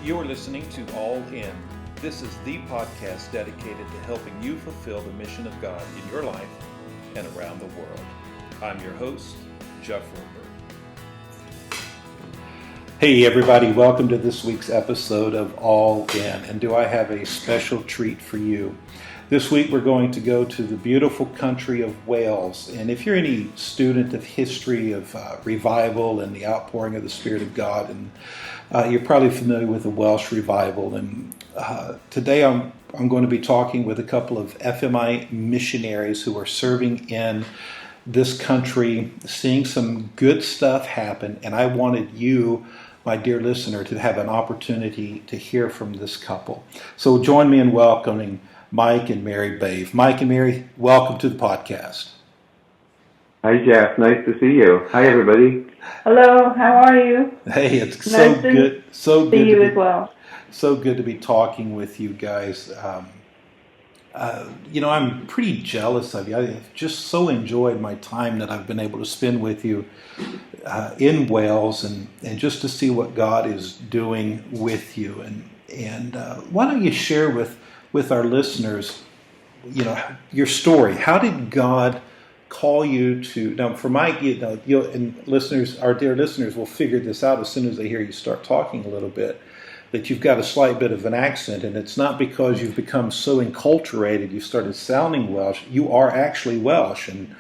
You're listening to All In. This is the podcast dedicated to helping you fulfill the mission of God in your life and around the world. I'm your host, Jeff Roper. Hey everybody, welcome to this week's episode of All In. And do I have a special treat for you? This week we're going to go to the beautiful country of Wales. And if you're any student of history of revival and the outpouring of the Spirit of God, and you're probably familiar with the Welsh revival. And today I'm going to be talking with a couple of FMI missionaries who are serving in this country, seeing some good stuff happen. And I wanted you, my dear listener, to have an opportunity to hear from this couple. So join me in welcoming Mike and Mary Bave. Mike and Mary, welcome to the podcast. Hi, Jeff. Nice to see you. Hi, everybody. Hello. How are you? Hey, it's so good. So good to see you as well. So good to be talking with you guys. I'm pretty jealous of you. I've just so enjoyed my time that I've been able to spend with you in Wales, and just to see what God is doing with you. And why don't you share with our listeners, your story? How did God call you to? Now, for Mike, and listeners, our dear listeners, will figure this out as soon as they hear you start talking a little bit. That you've got a slight bit of an accent, and it's not because you've become so enculturated you started sounding Welsh. You are actually Welsh, and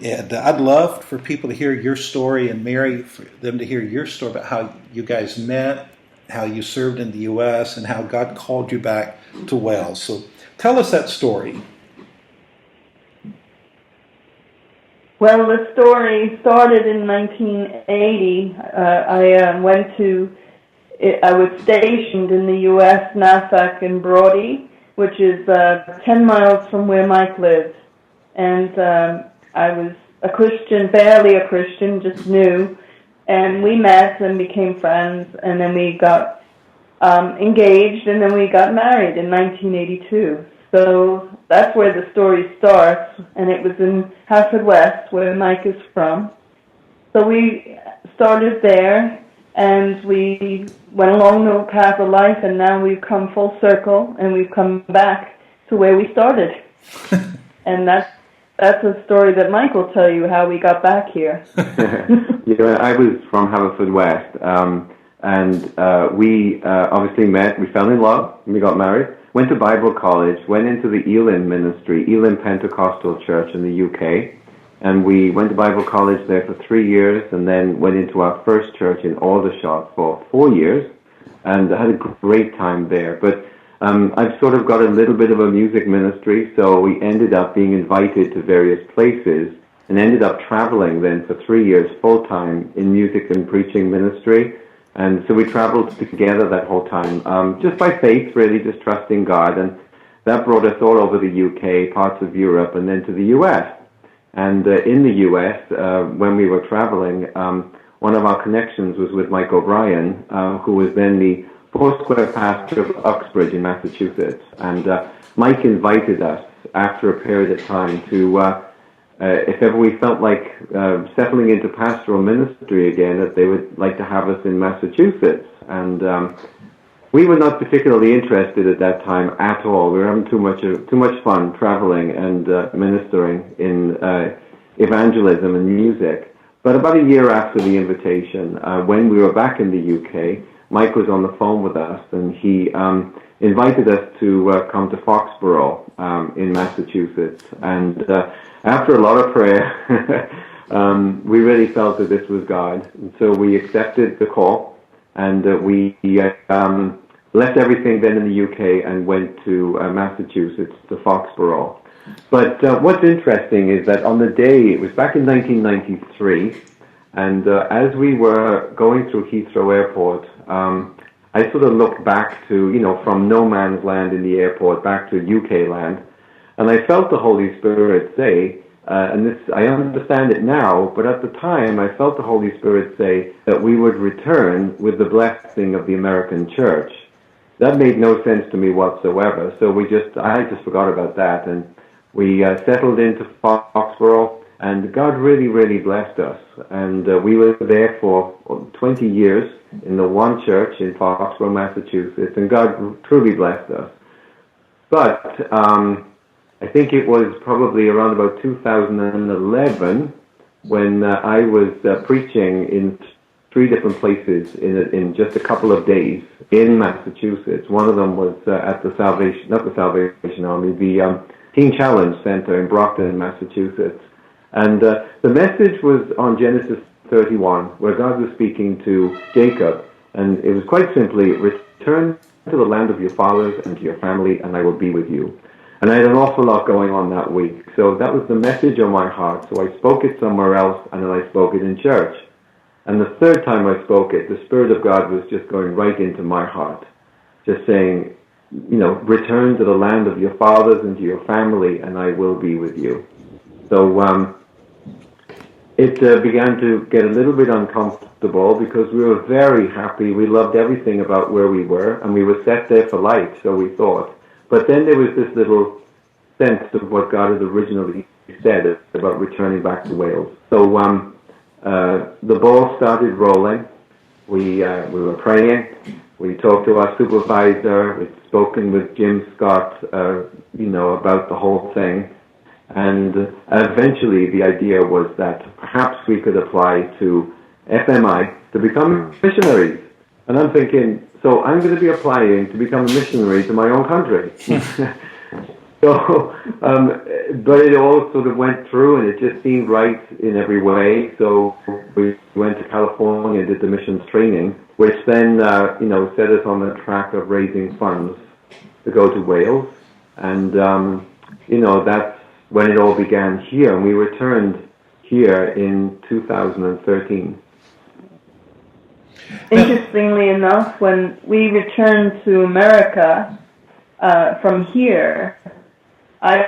I'd love for people to hear your story, and Mary, for them to hear your story about how you guys met, how you served in the U.S., and how God called you back to Wales. So tell us that story. Well, the story started in 1980. I was stationed in the U.S., Nassau and Brodie, which is 10 miles from where Mike lives. And I was a Christian, barely a Christian, just new. And we met and became friends, and then we got engaged, and then we got married in 1982. So that's where the story starts, and it was in Haverfordwest, where Mike is from. So we started there, and we went along the path of life, and now we've come full circle, and we've come back to where we started. And that's a story that Mike will tell you how we got back here. I was from Haverfordwest, and we obviously met. We fell in love, and we got married. Went to Bible college, went into the Elim ministry, Elim Pentecostal Church in the UK, and we went to Bible college there for 3 years, and then went into our first church in Aldershot for 4 years, and had a great time there. But I've sort of got a little bit of a music ministry, so we ended up being invited to various places, and ended up traveling then for 3 years full-time in music and preaching ministry. And so we traveled together that whole time, just by faith, really, just trusting God. And that brought us all over the UK, parts of Europe, and then to the US. And in the US, when we were traveling, one of our connections was with Mike O'Brien, who was then the Foursquare pastor of Uxbridge in Massachusetts. And Mike invited us, after a period of time, to if ever we felt like settling into pastoral ministry again, that they would like to have us in Massachusetts. And we were not particularly interested at that time at all. We were having too much fun traveling and ministering in evangelism and music. But about a year after the invitation, when we were back in the UK, Mike was on the phone with us, and he invited us to come to Foxborough in Massachusetts. And after a lot of prayer, we really felt that this was God. And so we accepted the call, and we left everything then in the UK and went to Massachusetts, to Foxborough. But what's interesting is that on the day, it was back in 1993, and as we were going through Heathrow Airport, I sort of looked back to, from no man's land in the airport back to UK land, and I felt the Holy Spirit say, and this, I understand it now, but at the time I felt the Holy Spirit say that we would return with the blessing of the American church. That made no sense to me whatsoever, so I just forgot about that, and we settled into Foxborough, And God really, really blessed us. And we were there for 20 years in the one church in Foursquare, Massachusetts, and God truly blessed us. But I think it was probably around about 2011 when I was preaching in 3 different places in just a couple of days in Massachusetts. One of them was at the not the Salvation Army, the Teen Challenge Center in Brockton, Massachusetts. And the message was on Genesis 31, where God was speaking to Jacob, and it was quite simply, return to the land of your fathers and to your family, and I will be with you. And I had an awful lot going on that week, so that was the message on my heart. So I spoke it somewhere else, and then I spoke it in church. And the third time I spoke it, the Spirit of God was just going right into my heart, just saying, return to the land of your fathers and to your family, and I will be with you. So it began to get a little bit uncomfortable because we were very happy. We loved everything about where we were, and we were set there for life, so we thought. But then there was this little sense of what God had originally said about returning back to Wales. So the ball started rolling. We were praying. We talked to our supervisor. We'd spoken with Jim Scott, about the whole thing. And eventually the idea was that perhaps we could apply to FMI to become missionaries. And I'm thinking, so I'm going to be applying to become a missionary to my own country. But it all sort of went through, and it just seemed right in every way. So we went to California and did the missions training, which then, set us on the track of raising funds to go to Wales. And, that's when it all began here. And we returned here in 2013. Interestingly enough, when we returned to America from here, I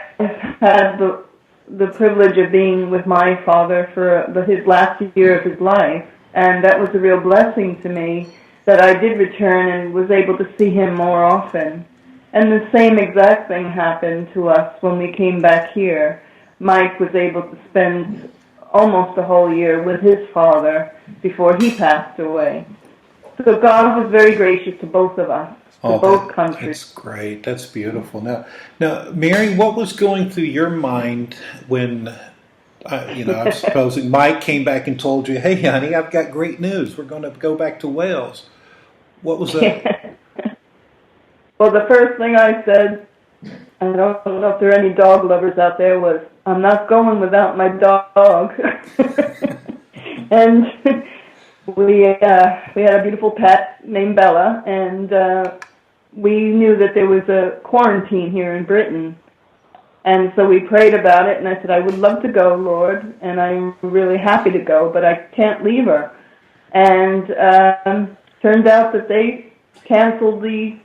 had the privilege of being with my father for his last year of his life, and that was a real blessing to me that I did return and was able to see him more often. And the same exact thing happened to us when we came back here. Mike was able to spend almost a whole year with his father before he passed away. So God was very gracious to both of us, to both countries. That's great. That's beautiful. Now, Mary, what was going through your mind when, I'm supposing Mike came back and told you, "Hey, honey, I've got great news. We're going to go back to Wales." What was that? Well, the first thing I said, I don't know if there are any dog lovers out there, was, "I'm not going without my dog." And we had a beautiful pet named Bella, and we knew that there was a quarantine here in Britain. And so we prayed about it, and I said, "I would love to go, Lord, and I'm really happy to go, but I can't leave her." And turned out that they canceled the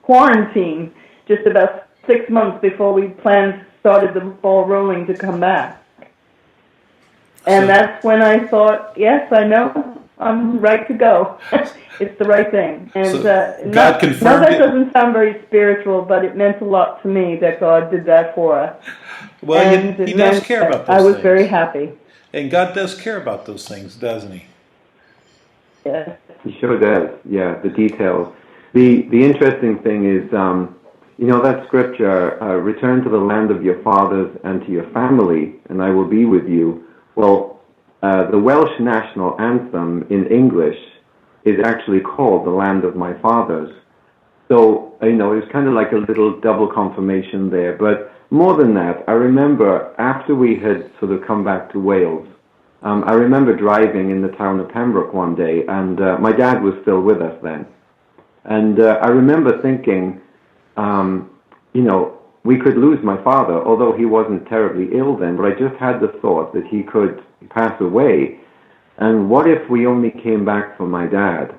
quarantine just about 6 months before we started the ball rolling to come back. And that's when I thought, yes, I know, I'm right to go. It's the right thing. And God confirmed that doesn't sound very spiritual, but it meant a lot to me that God did that for us. Well, he does care about those things. I was very happy. And God does care about those things, doesn't he? Yes. He sure does, yeah, the details. The interesting thing is, that scripture, return to the land of your fathers and to your family, and I will be with you. Well, the Welsh national anthem in English is actually called The Land of My Fathers. So, it was kind of like a little double confirmation there. But more than that, I remember after we had sort of come back to Wales, I remember driving in the town of Pembroke one day, and my dad was still with us then. And I remember thinking, we could lose my father, although he wasn't terribly ill then, but I just had the thought that he could pass away. And what if we only came back for my dad?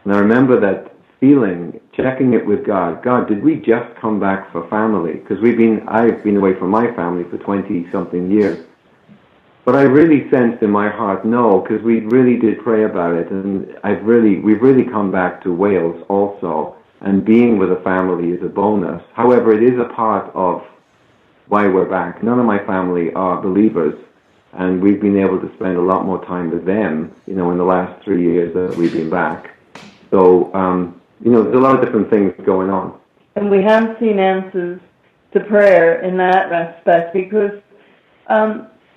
And I remember that feeling, checking it with God. God, did we just come back for family? Because I've been away from my family for 20-something years. But I really sensed in my heart, no, because we really did pray about it, and we've really come back to Wales also, and being with a family is a bonus. However, it is a part of why we're back. None of my family are believers, and we've been able to spend a lot more time with them, in the last 3 years that we've been back. So, there's a lot of different things going on. And we have seen answers to prayer in that respect because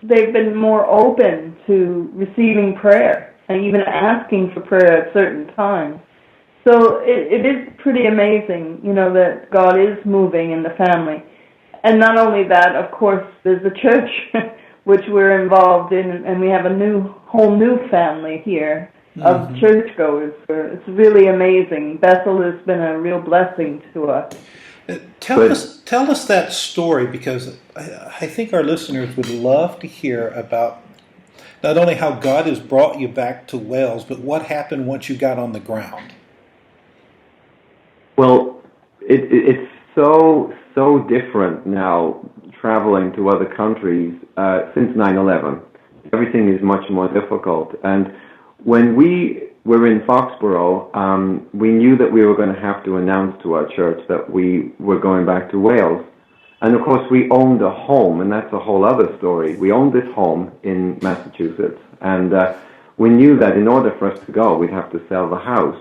they've been more open to receiving prayer and even asking for prayer at certain times. So it is pretty amazing, that God is moving in the family. And not only that, of course, there's the church, which we're involved in, and we have a whole new family here of churchgoers. It's really amazing. Bethel has been a real blessing to us. Tell us that story, because I think our listeners would love to hear about not only how God has brought you back to Wales, but what happened once you got on the ground. Well, it's so different now traveling to other countries since 9/11. Everything is much more difficult. And when we were in Foxborough, we knew that we were going to have to announce to our church that we were going back to Wales. And of course, we owned a home, and that's a whole other story. We owned this home in Massachusetts, and we knew that in order for us to go, we'd have to sell the house.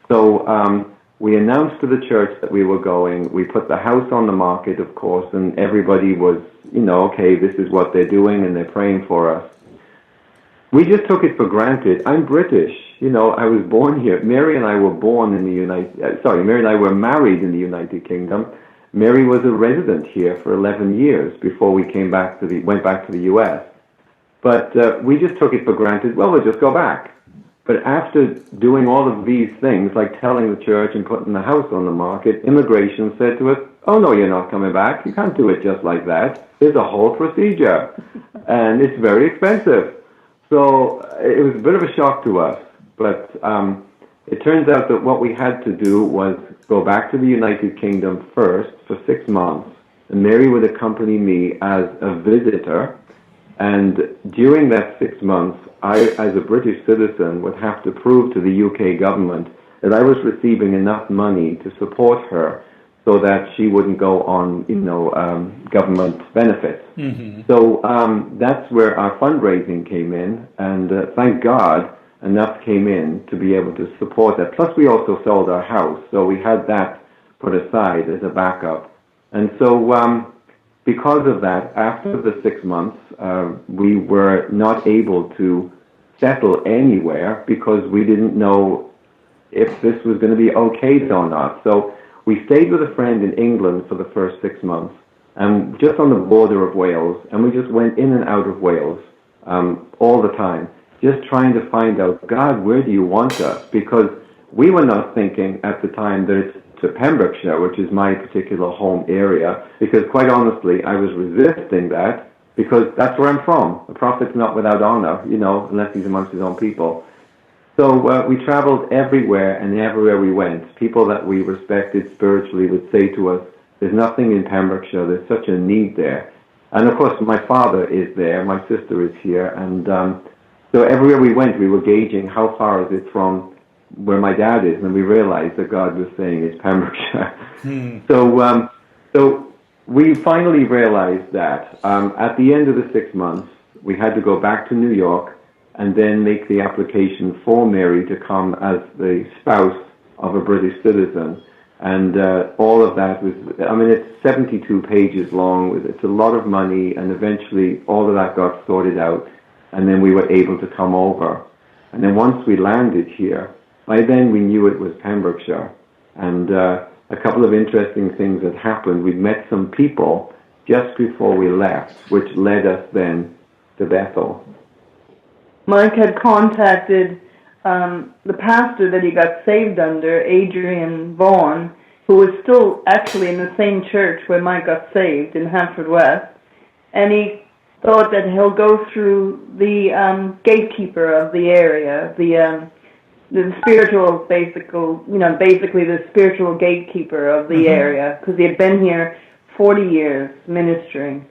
So we announced to the church that we were going. We put the house on the market, of course, and everybody was, okay, this is what they're doing, and they're praying for us. We just took it for granted. I'm British. I was born here. Mary and I were born in the Mary and I were married in the United Kingdom. Mary was a resident here for 11 years before we went back to the U.S. But we just took it for granted. Well, we'll just go back. But after doing all of these things, like telling the church and putting the house on the market, immigration said to us, "Oh, no, you're not coming back. You can't do it just like that. There's a whole procedure, and it's very expensive." So it was a bit of a shock to us. But it turns out that what we had to do was go back to the United Kingdom first for 6 months. And Mary would accompany me as a visitor. And during that 6 months, I, as a British citizen, would have to prove to the UK government that I was receiving enough money to support her so that she wouldn't go on, government benefits. Mm-hmm. So that's where our fundraising came in. And thank God, enough came in to be able to support that. Plus, we also sold our house, so we had that put aside as a backup. And so because of that, after the 6 months, we were not able to settle anywhere because we didn't know if this was going to be okayed or not. So we stayed with a friend in England for the first 6 months, and just on the border of Wales, and we just went in and out of Wales all the time, just trying to find out, God, where do you want us? Because we were not thinking at the time that it's to Pembrokeshire, which is my particular home area, because quite honestly, I was resisting that because that's where I'm from. A prophet's not without honor, unless he's amongst his own people. So we traveled everywhere, and everywhere we went, people that we respected spiritually would say to us, there's nothing in Pembrokeshire, there's such a need there. And of course, my father is there, my sister is here, and so everywhere we went, we were gauging how far is it from where my dad is, and we realized that God was saying it's Pembrokeshire. So we finally realized that at the end of the 6 months, we had to go back to New York and then make the application for Mary to come as the spouse of a British citizen. And all of that was, it's 72 pages long. It's a lot of money, and eventually all of that got sorted out. And then we were able to come over. And then once we landed here, by then we knew it was Pembrokeshire. And a couple of interesting things had happened. We'd met some people just before we left, which led us then to Bethel. Mike had contacted the pastor that he got saved under, Adrian Vaughan, who was still actually in the same church where Mike got saved in Hampshire West. And he thought that he'll go through the gatekeeper of the area, the spiritual, basically the spiritual gatekeeper of the area, because he had been here 40 years ministering.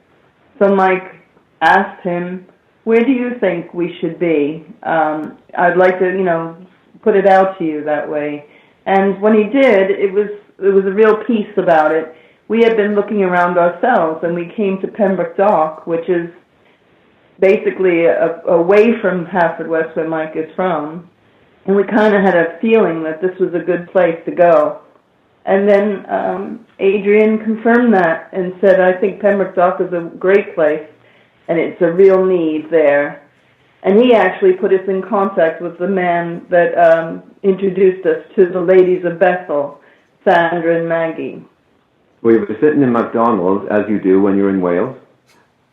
So Mike asked him, where do you think we should be? I'd like to, put it out to you that way. And when he did, it was a real peace about it. we had been looking around ourselves, and we came to Pembroke Dock, which is basically away from Haverfordwest, where Mike is from, and we kind of had a feeling that this was a good place to go. And then Adrian confirmed that and said, I think Pembroke Dock is a great place, and it's a real need there. And he actually put us in contact with the man that introduced us to the ladies of Bethel, Sandra and Maggie. We were sitting in McDonald's, as you do when you're in Wales,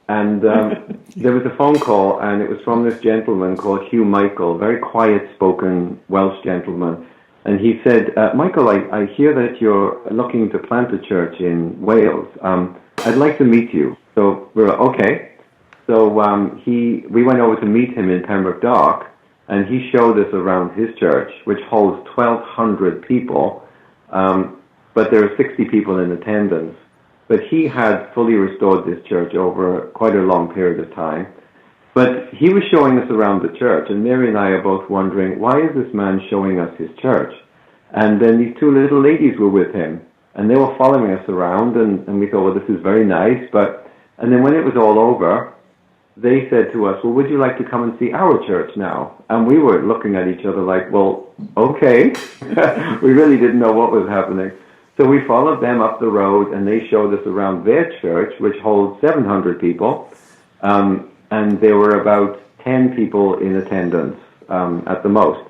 and there was a phone call, and it was from this gentleman called Hugh Michael, very quiet-spoken Welsh gentleman. And he said, Michael, I hear that you're looking to plant a church in Wales. I'd like to meet you. So we were okay. So we went over to meet him in Pembroke Dock, and he showed us around his church, which holds 1,200 people, but there are 60 people in attendance. But he had fully restored this church over quite a long period of time. But he was showing us around the church, and Mary and I are both wondering, why is this man showing us his church? And then these two little ladies were with him, and they were following us around, and we thought, well, this is very nice. And then when it was all over, they said to us, well, would you like to come and see our church now? And we were looking at each other like, well, okay. We really didn't know what was happening. So we followed them up the road, and they showed us around their church, which holds 700 people. And there were about 10 people in attendance at the most.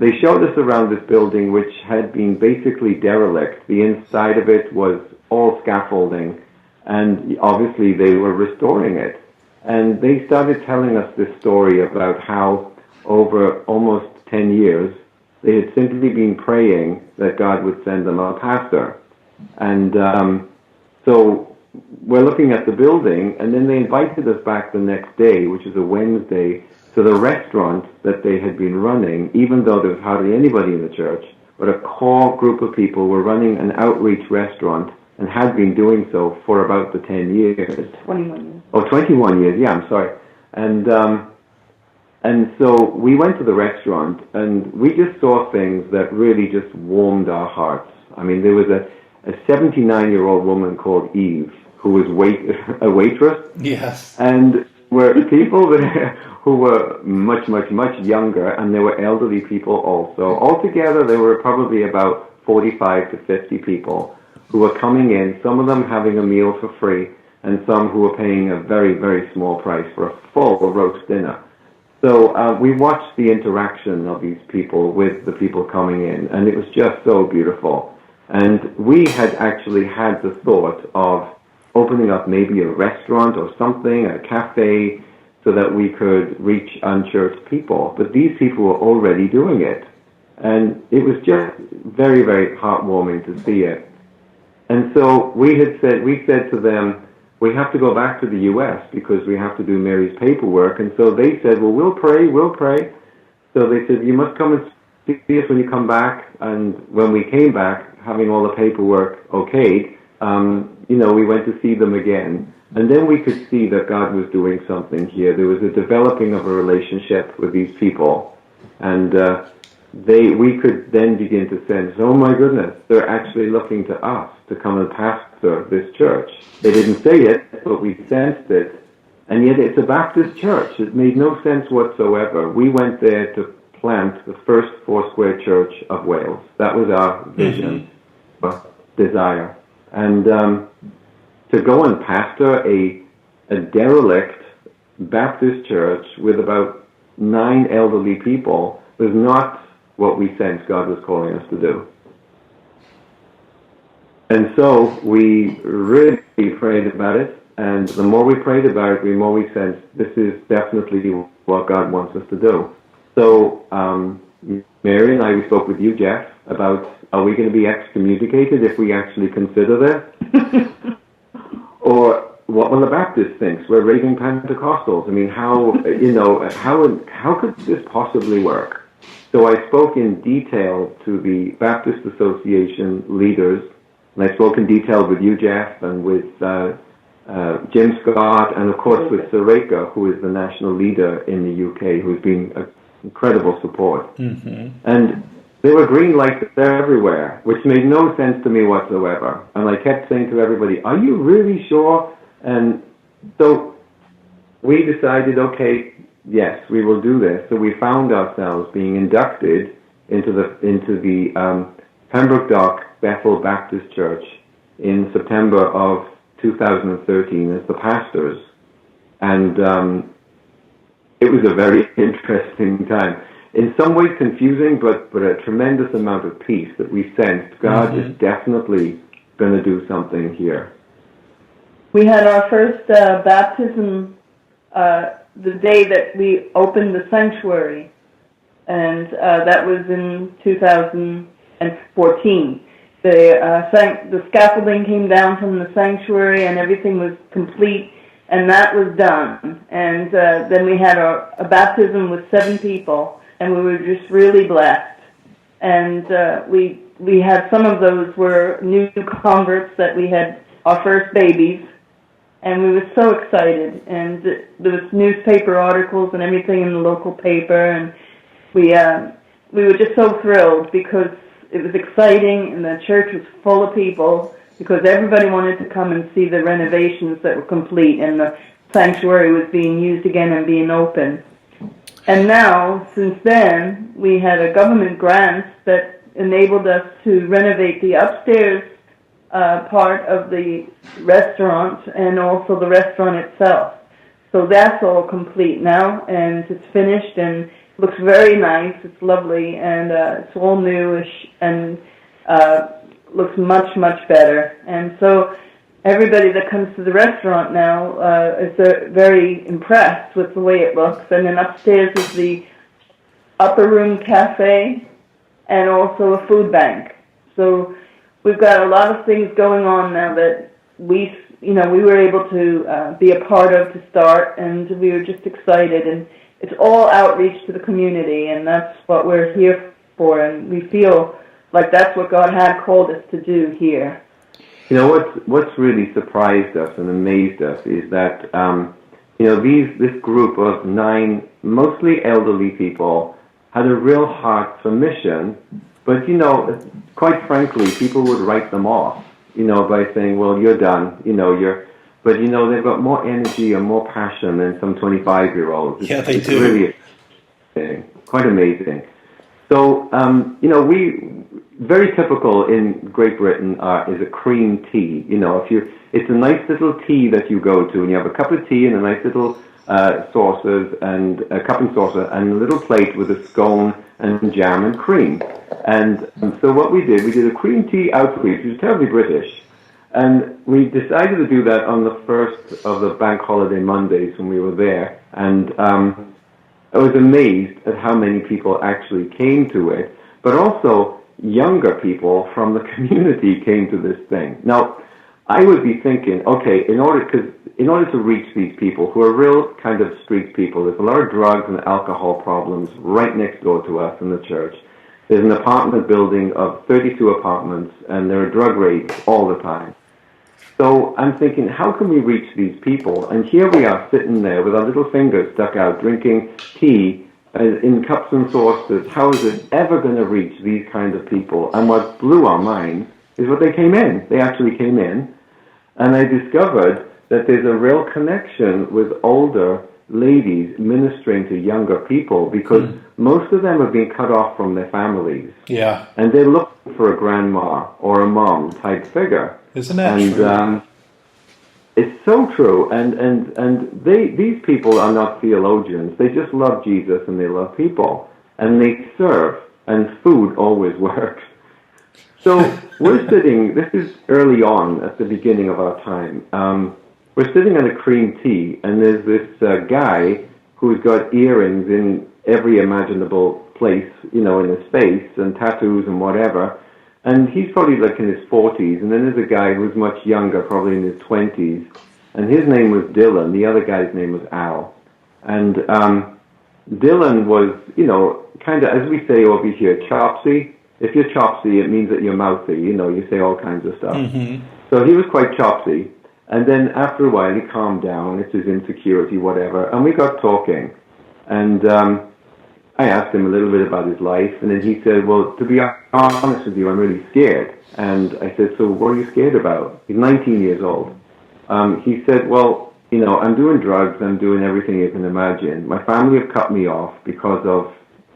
They showed us around this building, which had been basically derelict. The inside of it was all scaffolding, and obviously they were restoring it. And they started telling us this story about how over almost 10 years, they had simply been praying that God would send them a pastor. And so we're looking at the building, and then they invited us back the next day, which is a Wednesday, to the restaurant that they had been running, even though there was hardly anybody in the church. But a core group of people were running an outreach restaurant and had been doing so for about the 10 years. 21 years. Oh, 21 years, yeah, I'm sorry. And so we went to the restaurant, and we just saw things that really just warmed our hearts. I mean, there was a 79-year-old woman called Eve, who was a waitress. Yes. And were people who were much, much, much younger, and there were elderly people also. Altogether, there were probably about 45 to 50 people who were coming in, some of them having a meal for free, and some who were paying a very, very small price for a full roast dinner. So we watched the interaction of these people with the people coming in, and it was just so beautiful. And we had actually had the thought of opening up maybe a restaurant or something, a cafe, so that we could reach unchurched people. But these people were already doing it. And it was just very, very heartwarming to see it. And so we said to them, we have to go back to the U.S. because we have to do Mary's paperwork. And so they said, well, we'll pray. So they said, you must come and see us when you come back. And when we came back, having all the paperwork okayed, we went to see them again. And then we could see that God was doing something here. There was a developing of a relationship with these people. And we could then begin to sense, oh my goodness, they're actually looking to us to come and pastor this church. They didn't say it, but we sensed it. And yet it's a Baptist church. It made no sense whatsoever. We went there to plant the first Foursquare church of Wales. That was our vision, desire. And to go and pastor a derelict Baptist church with about 9 elderly people was not what we sensed God was calling us to do. And so we really prayed about it, and the more we prayed about it, the more we sensed this is definitely what God wants us to do. So Mary and I, we spoke with you, Jeff, about are we going to be excommunicated if we actually consider this? Or what will the Baptists think? We're raving Pentecostals. I mean, how could this possibly work? So I spoke in detail to the Baptist Association leaders, and I spoke in detail with you, Jeff, and with Jim Scott, and of course with Sareka, who is the national leader in the UK, who's been an incredible support. Mm-hmm. And There were green lights everywhere, which made no sense to me whatsoever. And I kept saying to everybody, "Are you really sure?" And so we decided, okay, yes, we will do this. So we found ourselves being inducted into the Pembroke Dock Bethel Baptist Church in September of 2013 as the pastors. And it was a very interesting time. In some ways confusing, but a tremendous amount of peace that we sensed. God is definitely going to do something here. We had our first baptism the day that we opened the sanctuary, and that was in 2014. The scaffolding came down from the sanctuary, and everything was complete, and that was done. And then we had a baptism with 7 people, and we were just really blessed. And we had some of those were new converts that we had our first babies, and we were so excited. And there was newspaper articles and everything in the local paper, and we were just so thrilled because it was exciting, and the church was full of people because everybody wanted to come and see the renovations that were complete, and the sanctuary was being used again and being open. And now, since then, we had a government grant that enabled us to renovate the upstairs part of the restaurant and also the restaurant itself. So that's all complete now, and it's finished and looks very nice. It's lovely, and it's all newish and looks much, much better. And so everybody that comes to the restaurant now is very impressed with the way it looks. And then upstairs is the upper room cafe and also a food bank. So we've got a lot of things going on now that we were able to be a part of to start, and we were just excited. And it's all outreach to the community, and that's what we're here for. And we feel like that's what God had called us to do here. You know, what's really surprised us and amazed us is that this group of 9 mostly elderly people had a real heart for mission, but quite frankly, people would write them off, by saying, "Well, you're done, But they've got more energy and more passion than some 25-year-olds. Yeah, they do. It's really quite amazing. So, very typical in Great Britain is a cream tea. It's a nice little tea that you go to, and you have a cup of tea and a nice little saucers and a cup and saucer and a little plate with a scone and jam and cream. And so what we did a cream tea outreach, which is terribly British. And we decided to do that on the first of the bank holiday Mondays when we were there. And I was amazed at how many people actually came to it, but also younger people from the community came to this thing. Now, I would be thinking, okay, in order to reach these people who are real kind of street people, there's a lot of drugs and alcohol problems right next door to us in the church. There's an apartment building of 32 apartments, and there are drug raids all the time. So I'm thinking, how can we reach these people? And here we are sitting there with our little fingers stuck out, drinking tea in cups and saucers. How is it ever going to reach these kinds of people? And what blew our minds is what they came in. They actually came in, and I discovered that there's a real connection with older ladies ministering to younger people, because most of them have been cut off from their families. Yeah. And they're looking for a grandma or a mom type figure. Isn't that true? It's so true. And these people are not theologians. They just love Jesus and they love people. And they serve. And food always works. So we're sitting, this is early on at the beginning of our time. We're sitting on a cream tea, and there's this guy who's got earrings in every imaginable place, in his face, and tattoos and whatever. And he's probably like in his 40s, and then there's a guy who's much younger, probably in his 20s, and his name was Dylan. The other guy's name was Al. And Dylan was, kind of, as we say over here, chopsy. If you're chopsy, it means that you're mouthy, you say all kinds of stuff. Mm-hmm. So he was quite chopsy. And then after a while, he calmed down. It's his insecurity, whatever. And we got talking. And I asked him a little bit about his life, and then he said, well, to be honest with you, I'm really scared. And I said, so what are you scared about? He's 19 years old. He said, well, I'm doing drugs, I'm doing everything you can imagine. My family have cut me off because of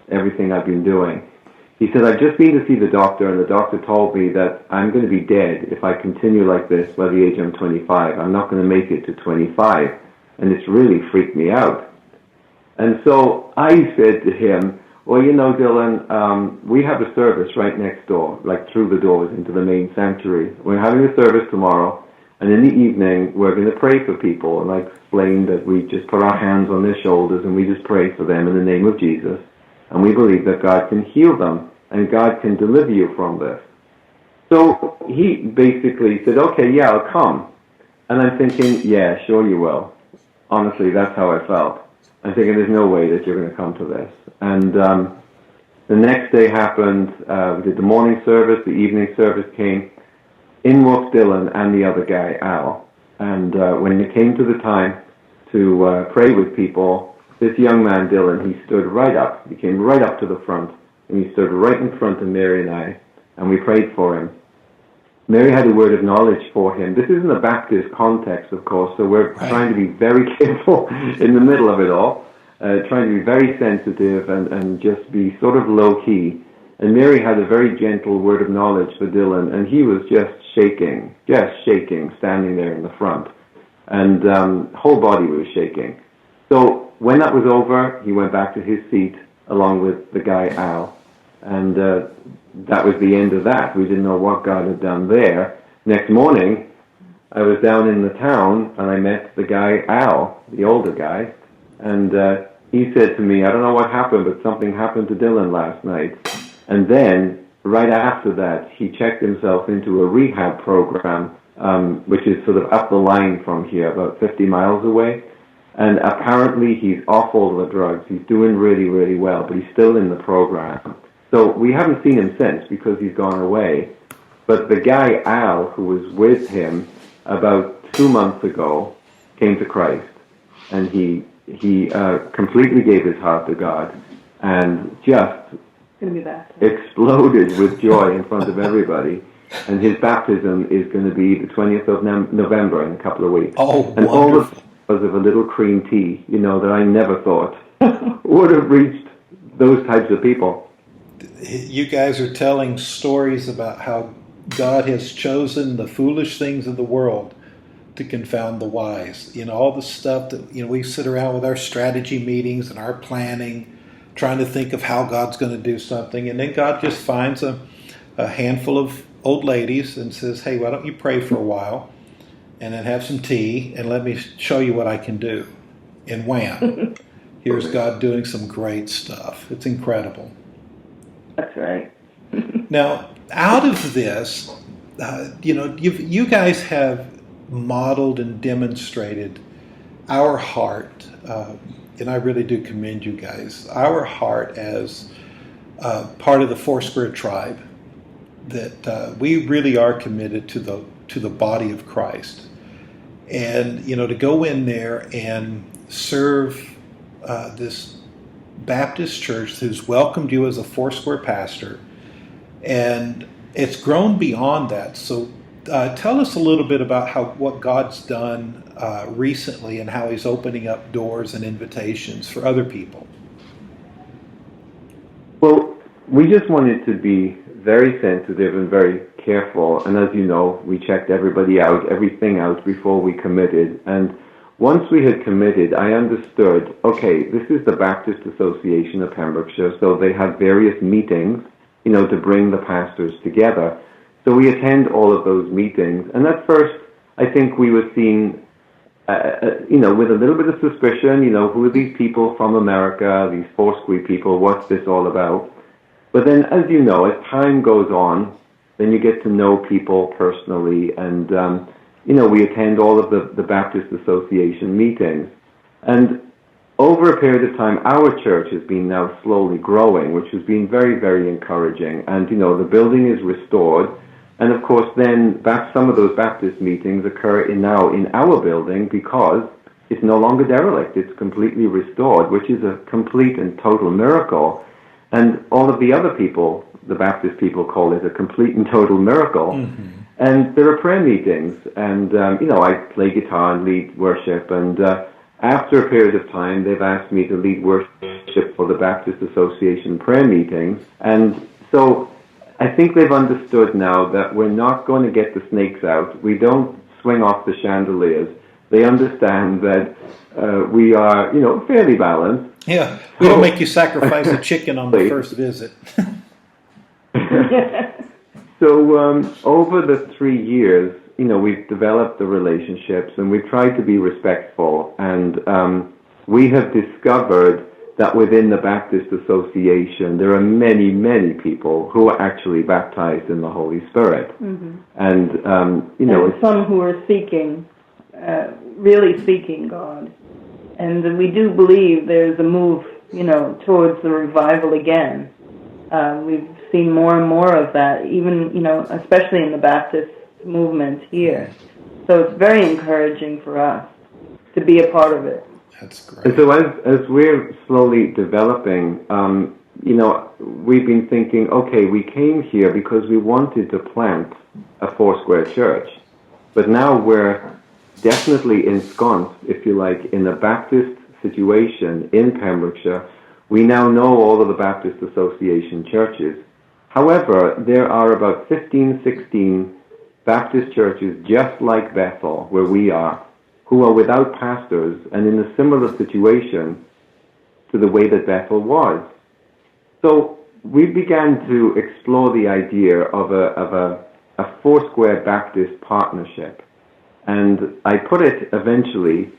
everything I've been doing. He said, I've just been to see the doctor, and the doctor told me that I'm going to be dead if I continue like this by the age I'm 25. I'm not going to make it to 25. And it's really freaked me out. And so I said to him, well, Dylan, we have a service right next door, like through the doors into the main sanctuary. We're having a service tomorrow, and in the evening, we're going to pray for people. And I explained that we just put our hands on their shoulders and we just pray for them in the name of Jesus. And we believe that God can heal them and God can deliver you from this. So he basically said, okay, yeah, I'll come. And I'm thinking, yeah, sure you will. Honestly, that's how I felt. I'm thinking there's no way that you're going to come to this. And the next day happened. We did the morning service. The evening service came. In walked Dylan and the other guy, Al. And when it came to the time to pray with people, this young man, Dylan, he stood right up. He came right up to the front. And he stood right in front of Mary and I. And we prayed for him. Mary had a word of knowledge for him. This isn't a Baptist context, of course, so we're trying to be very careful in the middle of it all, trying to be very sensitive and just be sort of low-key. And Mary had a very gentle word of knowledge for Dylan, and he was just shaking, standing there in the front. And whole body was shaking. So when that was over, he went back to his seat along with the guy Al. And that was the end of that. We didn't know what God had done there. Next morning, I was down in the town, and I met the guy, Al, the older guy, and he said to me, I don't know what happened, but something happened to Dylan last night. And then, right after that, he checked himself into a rehab program, which is sort of up the line from here, about 50 miles away. And apparently he's off all the drugs. He's doing really, really well, but he's still in the program. So we haven't seen him since because he's gone away. But the guy, Al, who was with him about 2 months ago, came to Christ. And he completely gave his heart to God and just exploded with joy in front of everybody. And his baptism is going to be the 20th of November in a couple of weeks. Oh, and wonderful. All this because of a little cream tea, that I never thought would have reached those types of people. You guys are telling stories about how God has chosen the foolish things of the world to confound the wise. All the stuff that, we sit around with our strategy meetings and our planning, trying to think of how God's going to do something. And then God just finds a handful of old ladies and says, hey, why don't you pray for a while and then have some tea and let me show you what I can do. And wham, here's God doing some great stuff. It's incredible. That's right. Now, out of this, you guys have modeled and demonstrated our heart, and I really do commend you guys, our heart as part of the Foursquare tribe, that we really are committed to the body of Christ. And, to go in there and serve this Baptist church who's welcomed you as a Foursquare pastor, and it's grown beyond that. So tell us a little bit about what God's done recently and how he's opening up doors and invitations for other people. Well, we just wanted to be very sensitive and very careful. And as you know, we checked everything out before we committed. And once we had committed, I understood, okay, this is the Baptist Association of Pembrokeshire, so they have various meetings, to bring the pastors together. So we attend all of those meetings. And at first, I think we were seen, with a little bit of suspicion, who are these people from America, these Foursquare people, what's this all about? But then, as you know, as time goes on, then you get to know people personally, and we attend all of the Baptist Association meetings. And over a period of time, our church has been now slowly growing, which has been very, very encouraging. And, the building is restored. And, of course, then some of those Baptist meetings occur now in our building because it's no longer derelict. It's completely restored, which is a complete and total miracle. And all of the other people, the Baptist people, call it a complete and total miracle. Mm-hmm. And there are prayer meetings, and I play guitar and lead worship. And after a period of time, they've asked me to lead worship for the Baptist Association prayer meetings. And so I think they've understood now that we're not going to get the snakes out. We don't swing off the chandeliers. They understand that we are, fairly balanced. Yeah, we don't make you sacrifice a chicken on the first visit. So over the 3 years, we've developed the relationships, and we've tried to be respectful. And we have discovered that within the Baptist Association, there are many, many people who are actually baptized in the Holy Spirit. Mm-hmm. And, and some who are seeking, really seeking God. And we do believe there's a move, towards the revival again. We've seen more and more of that, even, especially in the Baptist movement here. So it's very encouraging for us to be a part of it. That's great. And so as we're slowly developing, we've been thinking, okay, we came here because we wanted to plant a Foursquare church. But now we're definitely ensconced, if you like, in a Baptist situation in Pembrokeshire. We now know all of the Baptist Association churches. However, there are about 15, 16 Baptist churches just like Bethel, where we are, who are without pastors and in a similar situation to the way that Bethel was. So we began to explore the idea of a Foursquare Baptist partnership. And I put it eventually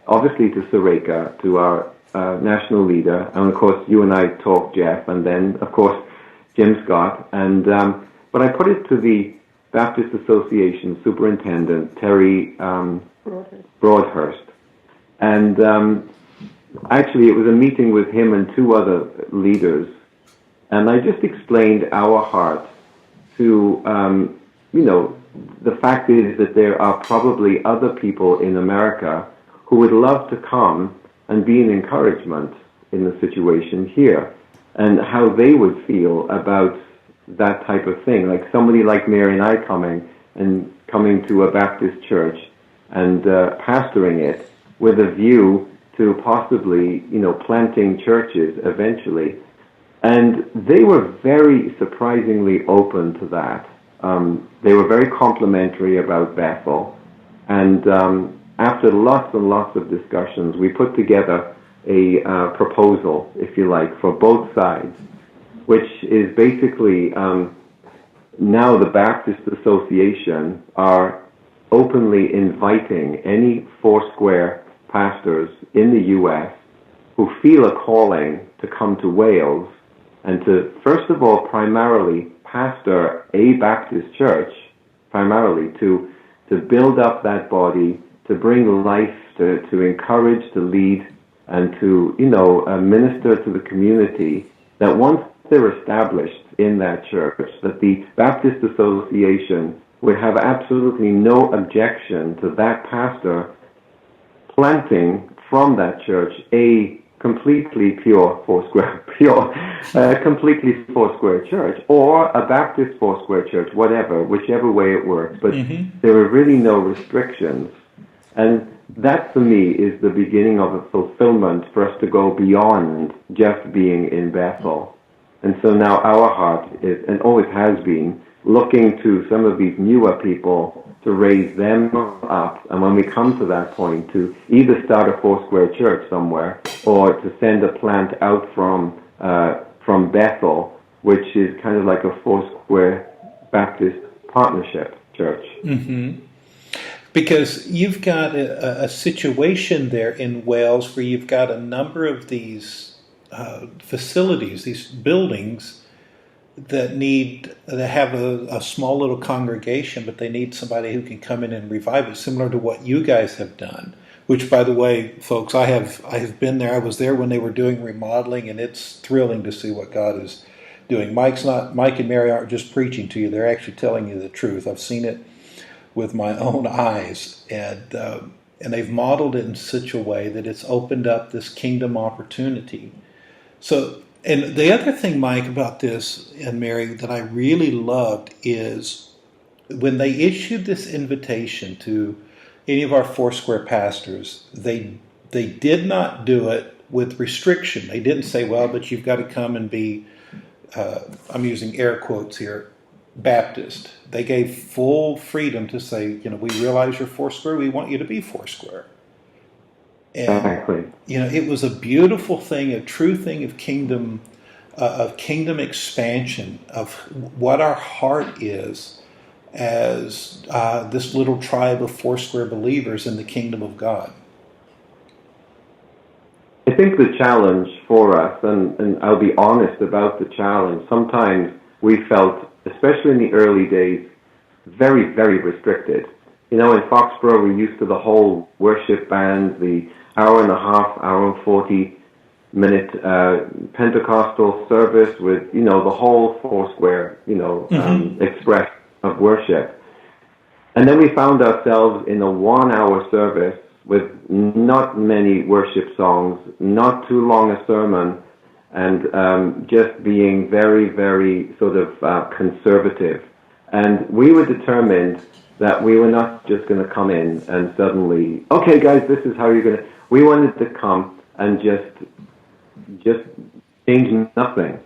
obviously to Sareka, to our national leader, and of course you and I talked, Jeff, and then of course Jim Scott, but I put it to the Baptist Association Superintendent, Terry Broadhurst. And actually it was a meeting with him and 2 other leaders, and I just explained our heart to, the fact is that there are probably other people in America who would love to come and be an encouragement in the situation here, and how they would feel about that type of thing. Like somebody like Mary and I coming to a Baptist church and pastoring it with a view to possibly, planting churches eventually. And they were very surprisingly open to that. They were very complimentary about Bethel. And after lots and lots of discussions, we put together a proposal, if you like, for both sides, which is basically now the Baptist Association are openly inviting any Foursquare pastors in the U.S. who feel a calling to come to Wales and to, first of all, primarily pastor a Baptist church, primarily to build up that body, to bring life, to encourage, to lead, and to, minister to the community, that once they're established in that church, that the Baptist Association would have absolutely no objection to that pastor planting from that church a completely pure Foursquare, completely Foursquare church, or a Baptist Foursquare church, whichever way it works. But there are really no restrictions. And that, for me, is the beginning of a fulfillment for us to go beyond just being in Bethel. And so now our heart is, and always has been, looking to some of these newer people to raise them up. And when we come to that point, to either start a Foursquare church somewhere or to send a plant out from Bethel, which is kind of like a Foursquare Baptist partnership church. Mm-hmm. Because you've got a situation there in Wales where you've got a number of these facilities, these buildings that have a small little congregation, but they need somebody who can come in and revive it, similar to what you guys have done. Which, by the way, folks, I have been there. I was there when they were doing remodeling, and it's thrilling to see what God is doing. Mike and Mary aren't just preaching to you; they're actually telling you the truth. I've seen it with my own eyes, and and they've modeled it in such a way that it's opened up this kingdom opportunity. So, and the other thing, Mike, about this, and Mary, that I really loved is when they issued this invitation to any of our Foursquare pastors, they did not do it with restriction. They didn't say, well, but you've got to come and be, I'm using air quotes here, Baptist. They gave full freedom to say, we realize you're Foursquare, we want you to be Foursquare. And, Exactly. it was a beautiful thing, a true thing of kingdom expansion, of what our heart is as this little tribe of Foursquare believers in the kingdom of God. I think the challenge for us, and I'll be honest about the challenge, sometimes we felt, especially in the early days, very, very restricted. In Foxborough, we're used to the whole worship band, the hour and a half, hour and 40-minute Pentecostal service with, the whole Foursquare, express of worship. And then we found ourselves in a 1-hour service with not many worship songs, not too long a sermon, and just being very, very sort of conservative. And we were determined that we were not just going to come in and suddenly, okay, guys, this is how you're going to... We wanted to come and just change nothing.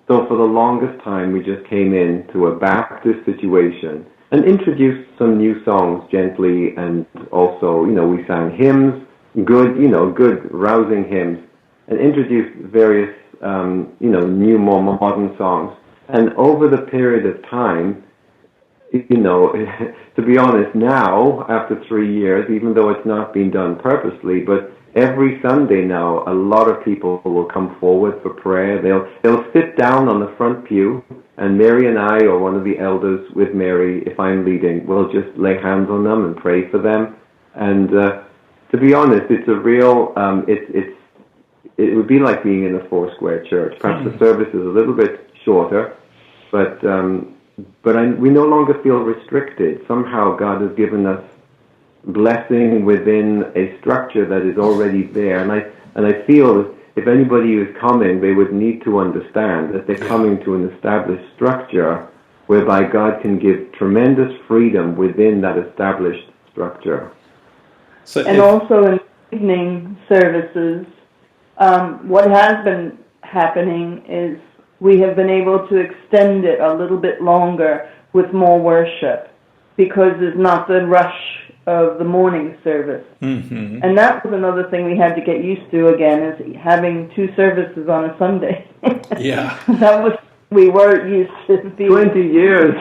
So for the longest time, we just came into a Baptist situation and introduced some new songs gently, and also, we sang hymns, good rousing hymns, and introduced various, new, more modern songs. And over the period of time, to be honest, now, after 3 years, even though it's not been done purposely, but every Sunday now, a lot of people will come forward for prayer. They'll sit down on the front pew, and Mary and I, or one of the elders with Mary, if I'm leading, will just lay hands on them and pray for them. And to be honest, it's a real, it would be like being in a Foursquare church. Perhaps the service is a little bit shorter, but we no longer feel restricted. Somehow God has given us blessing within a structure that is already there, and I feel if anybody is coming, they would need to understand that they're coming to an established structure whereby God can give tremendous freedom within that established structure. Also in evening services, what has been happening is we have been able to extend it a little bit longer with more worship, because there's not the rush of the morning service. Mm-hmm. And that was another thing we had to get used to again, is having 2 services on a Sunday. Yeah. That was, we weren't used to being... 20 years.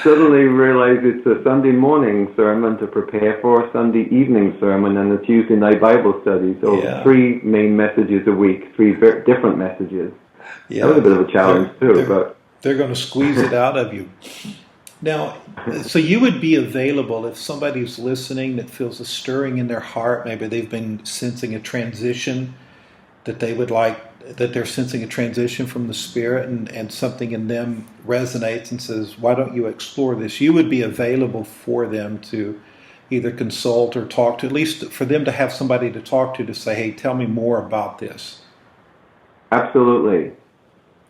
Suddenly realize it's a Sunday morning sermon to prepare for a Sunday evening sermon and a Tuesday night Bible study. So 3 main messages a week, 3 different messages. Yeah. That was a bit of a challenge too. But they're going to squeeze it out of you. Now, so you would be available if somebody's listening that feels a stirring in their heart. Maybe they've been sensing a transition that they're sensing a transition from the Spirit, and something in them resonates and says, why don't you explore this? You would be available for them to either consult or talk to, at least for them to have somebody to talk to say, hey, tell me more about this. Absolutely.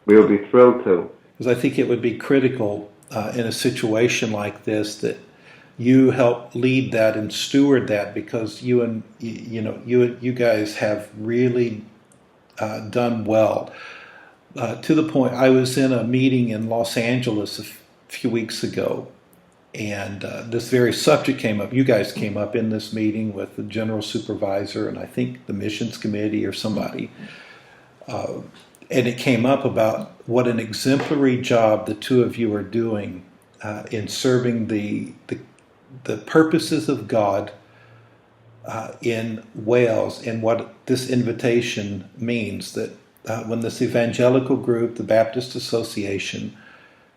We would be thrilled to. Because I think it would be critical in a situation like this that you help lead that and steward that, because you guys have really done well. To the point, I was in a meeting in Los Angeles a few weeks ago, and this very subject came up. You guys came up in this meeting with the general supervisor and I think the missions committee or somebody. And it came up about what an exemplary job the 2 of you are doing in serving the purposes of God in Wales, and what this invitation means, that when this evangelical group, the Baptist Association,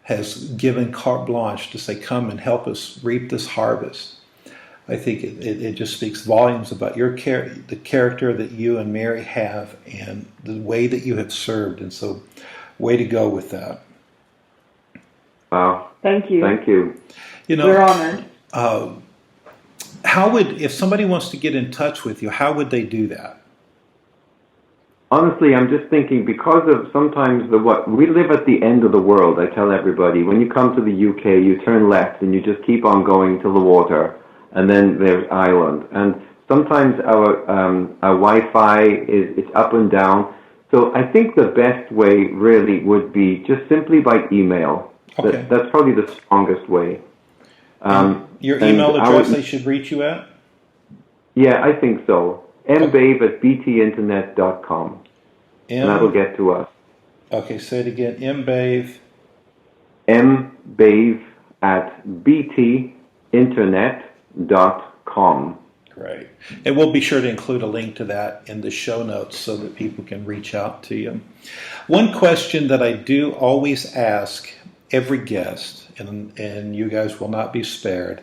has given carte blanche to say, come and help us reap this harvest. I think it just speaks volumes about the character that you and Mary have and the way that you have served. And so, way to go with that. Wow. Thank you. Thank you. We're honored. if somebody wants to get in touch with you, how would they do that? Honestly, I'm just thinking, because of sometimes we live at the end of the world. I tell everybody, when you come to the UK, you turn left and you just keep on going to the water, and then there's Ireland. And sometimes our Wi-Fi is up and down. So I think the best way really would be just simply by email. Okay. That's probably the strongest way. Your email address they should reach you at? Yeah, I think so. mbave@btinternet.com. And that'll get to us. Okay, say it again. mbave. mbave@btinternet.com. Great. And we'll be sure to include a link to that in the show notes so that people can reach out to you. One question that I do always ask every guest, and you guys will not be spared,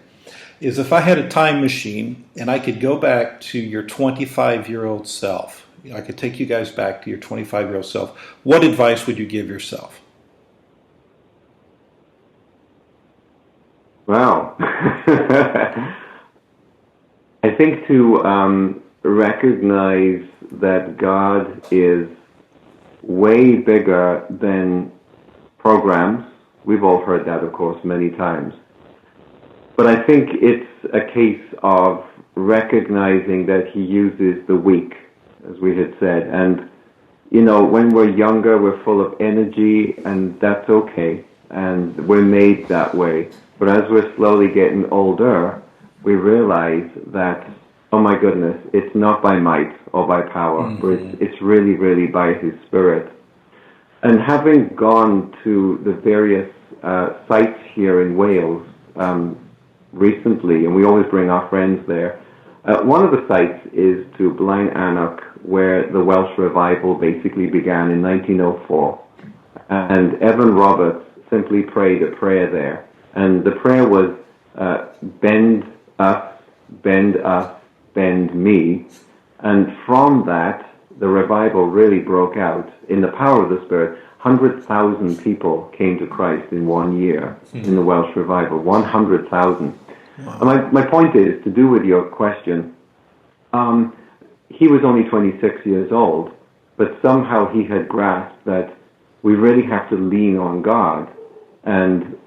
is if I had a time machine and I could go back to your 25-year-old self, I could take you guys back to your 25-year-old self, what advice would you give yourself? Wow. I think to recognize that God is way bigger than programs. We've all heard that, of course, many times. But I think it's a case of recognizing that he uses the weak, as we had said. And, when we're younger, we're full of energy, and that's okay. And we're made that way. But as we're slowly getting older, we realize that, oh my goodness, it's not by might or by power, but it's really, really by his Spirit. And having gone to the various sites here in Wales recently, and we always bring our friends there, one of the sites is to Blaen Anach, where the Welsh revival basically began in 1904. And Evan Roberts simply prayed a prayer there. And the prayer was, bend us, bend me. And from that, the revival really broke out. In the power of the Spirit, 100,000 people came to Christ in 1 year in the Welsh revival. 100,000. Wow. My point is, to do with your question, he was only 26 years old, but somehow he had grasped that we really have to lean on God. And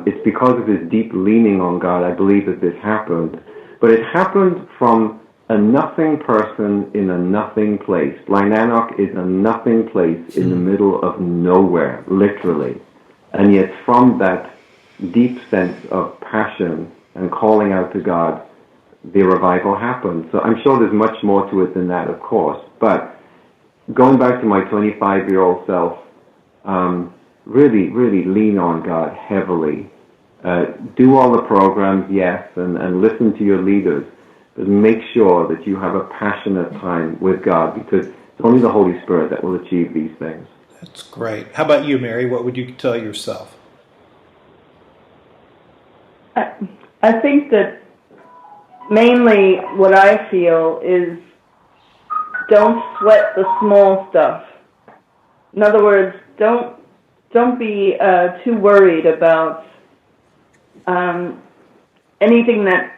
it's because of his deep leaning on God, I believe, that this happened. But it happened from a nothing person in a nothing place. Blaen Anach is a nothing place in the middle of nowhere, literally. And yet from that deep sense of passion and calling out to God, the revival happened. So I'm sure there's much more to it than that, of course. But going back to my 25-year-old self, really, really lean on God heavily. Do all the programs, yes, and listen to your leaders. But make sure that you have a passionate time with God, because it's only the Holy Spirit that will achieve these things. That's great. How about you, Mary? What would you tell yourself? I think that mainly what I feel is don't sweat the small stuff. In other words, don't be too worried about anything that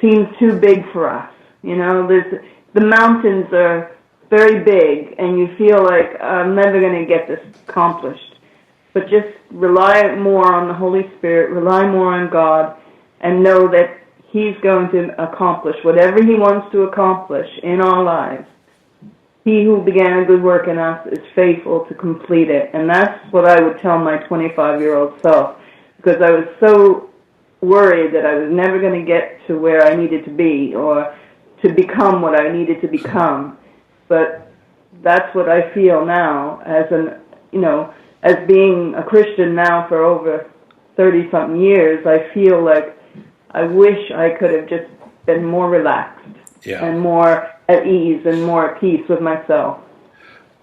seems too big for us. The mountains are very big, and you feel like I'm never going to get this accomplished. But just rely more on the Holy Spirit, rely more on God, and know that he's going to accomplish whatever he wants to accomplish in our lives. He who began a good work in us is faithful to complete it. And that's what I would tell my 25-year-old self, because I was so worried that I was never going to get to where I needed to be or to become what I needed to become. But that's what I feel now as as being a Christian now for over 30-something years. I feel like I wish I could have just been more relaxed and more at ease and more at peace with myself.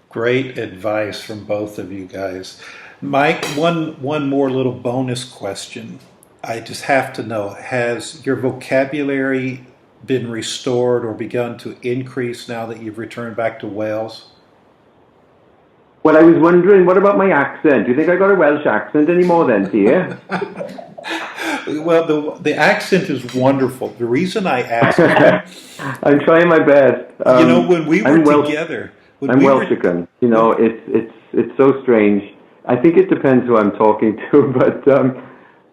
Great advice from both of you guys. Mike, one more little bonus question. I just have to know, has your vocabulary been restored or begun to increase now that you've returned back to Wales? Well, I was wondering, what about my accent? Do you think I got a Welsh accent anymore then, dear? Well, the accent is wonderful. The reason I asked I'm trying my best. when we were together, I'm Welshicum. It's so strange. I think it depends who I'm talking to, but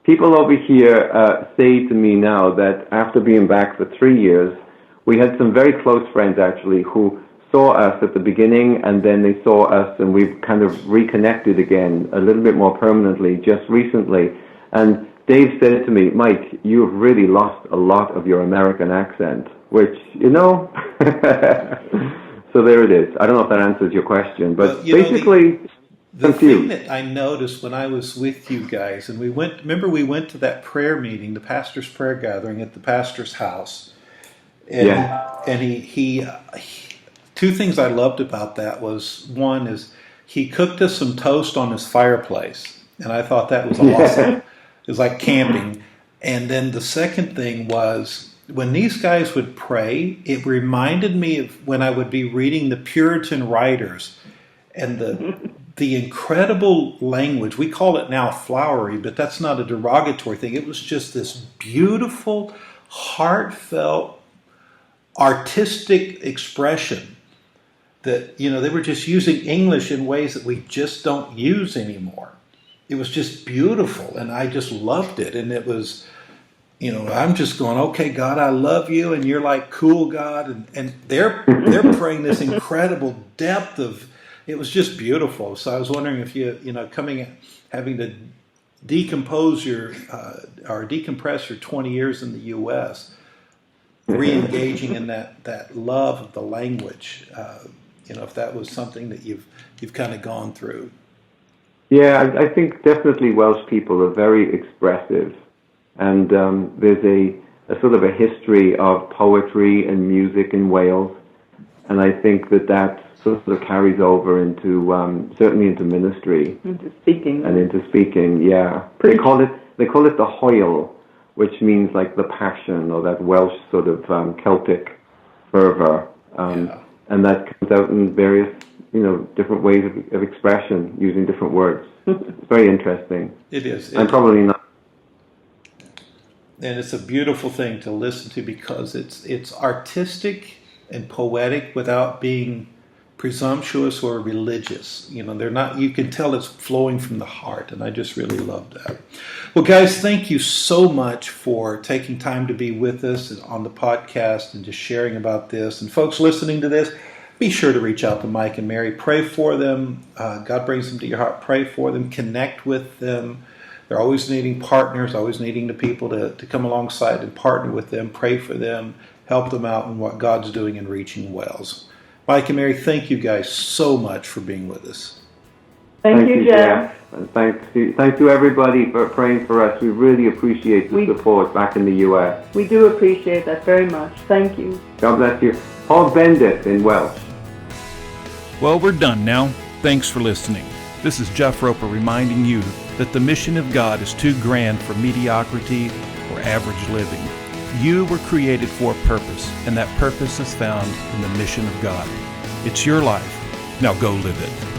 people over here say to me now that after being back for 3 years, we had some very close friends actually who saw us at the beginning, and then they saw us, and we've kind of reconnected again a little bit more permanently just recently. And Dave said to me, "Mike, you have really lost a lot of your American accent," which, so there it is. I don't know if that answers your question, but basically, the thing that I noticed when I was with you guys, and we went to that prayer meeting, the pastor's prayer gathering at the pastor's house, and he two things I loved about that was, one is he cooked us some toast on his fireplace, and I thought that was awesome. It was like camping. And then the second thing was, when these guys would pray, it reminded me of when I would be reading the Puritan writers and the incredible language. We call it now flowery, but that's not a derogatory thing. It was just this beautiful, heartfelt, artistic expression that, they were just using English in ways that we just don't use anymore. It was just beautiful, and I just loved it. And it was, I'm just going, okay, God, I love you, and you're like, cool, God, and they're praying this incredible depth of. It was just beautiful. So I was wondering if having to decompress your 20 years in the U.S., re-engaging in that love of the language. If that was something that you've kind of gone through. Yeah, I think definitely Welsh people are very expressive, and there's a sort of a history of poetry and music in Wales, and I think that sort of carries over into certainly into ministry, into speaking, Yeah, they call it the hoyle, which means like the passion, or that Welsh sort of Celtic fervor. And that comes out in various, different ways of expression using different words. It's very interesting. It is. I'm probably not. And it's a beautiful thing to listen to because it's artistic and poetic without being presumptuous or religious. They're not. You can tell it's flowing from the heart, and I just really love that. Well, guys, thank you so much for taking time to be with us on the podcast and just sharing about this. And folks listening to this, be sure to reach out to Mike and Mary. Pray for them. God brings them to your heart. Pray for them. Connect with them. They're always needing partners, always needing the people to come alongside and partner with them. Pray for them. Help them out in what God's doing in reaching Wales. Mike and Mary, thank you guys so much for being with us. Thank you, Jeff. And thanks to everybody for praying for us. We really appreciate the support back in the U.S. We do appreciate that very much. Thank you. God bless you. Paul Bendit in Welsh. Well, we're done now. Thanks for listening. This is Jeff Roper reminding you that the mission of God is too grand for mediocrity or average living. You were created for a purpose, and that purpose is found in the mission of God. It's your life. Now go live it.